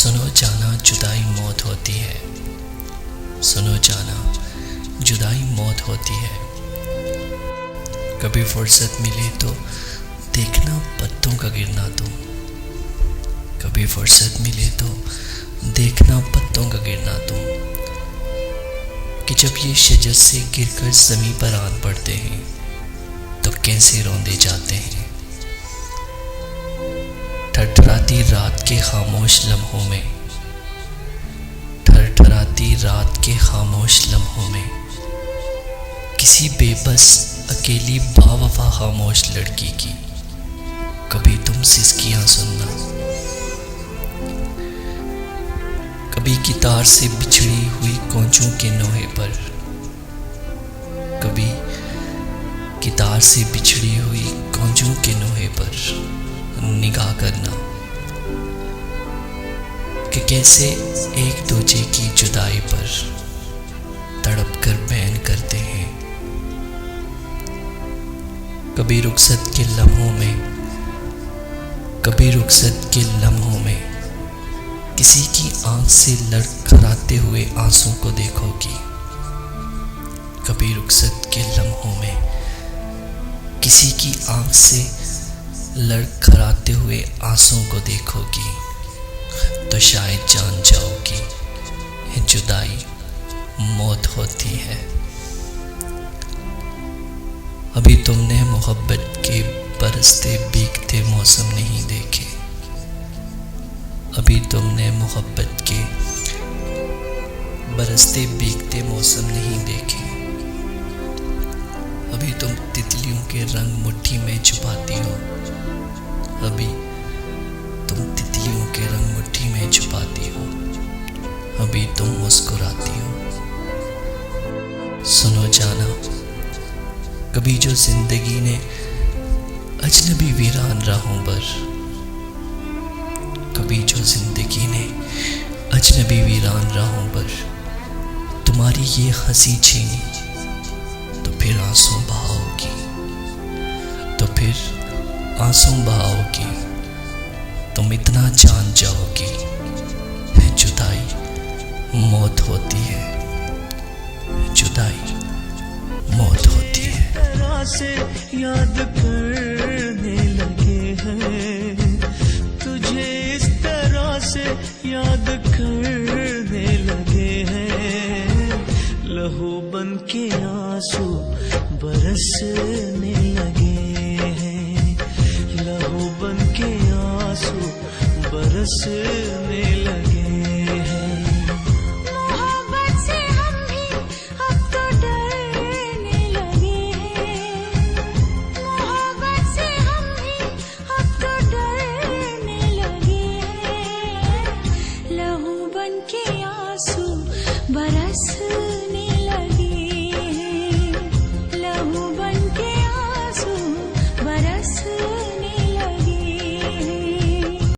सुनो जाना जुदाई मौत होती है, सुनो जाना जुदाई मौत होती है। कभी फुर्सत मिले तो देखना पत्तों का गिरना तुम, कभी फुर्सत मिले तो देखना पत्तों का गिरना तुम, कि जब ये शजर से गिरकर ज़मीं पर आन पड़ते हैं तो कैसे रौंदे जाते हैं। ठठराती रात के खामोश लम्हों में, ठठराती रात के खामोश लम्हों में, किसी बेबस अकेली बावफा खामोश लड़की की कभी तुम सिसकियां सुनना। कभी गिटार से बिछड़ी हुई कोंचों के नोहे पर, कभी गिटार से बिछड़ी हुई कोंचों के नोहे पर निगाह करना, कि कैसे एक दूजे की जुदाई पर तड़प कर बैन करते हैं। कभी रुखसत के लम्हों में, कभी रुखसत के लम्हों में किसी की आंख से लड़खड़ाते हुए आंसू को देखोगी। कभी रुखसत के लम्हों में किसी की आंख से लड़खड़ाते हुए आंसू को देखोगी तो शायद जान जाओगी जुदाई मौत होती है। अभी तुमने मोहब्बत के बरसते भीगते मौसम नहीं देखे, अभी तुमने मोहब्बत के बरसते भीगते मौसम नहीं देखे। अभी तुम तितलियों के रंग मुट्ठी में छुपाती हो, अभी तुम तितलियों के रंग मुट्ठी में छुपाती हो, अभी तुम मुस्कुराती हो। सुनो जाना, कभी जो जिंदगी ने अजनबी वीरान राहों पर, कभी जो जिंदगी ने अजनबी वीरान राहों पर तुम्हारी ये हंसी छीनी तो फिर आंसू बहाओगी, तो फिर आंसू बहाओगी, तुम इतना जान जाओगी जुदाई मौत होती है, जुदाई मौत होती है। तरह से याद करने लगे हैं, तुझे इस तरह से याद करने लगे हैं, लहू बन के आंसू बरसने लगे हैं, लहू बन के आंसू बरसने लगे हैं। मोहब्बत से हम भी अब तो डरने लगे हैं, मोहब्बत से हम भी अब तो डरने लगे हैं, लहू बन के आंसू बरसने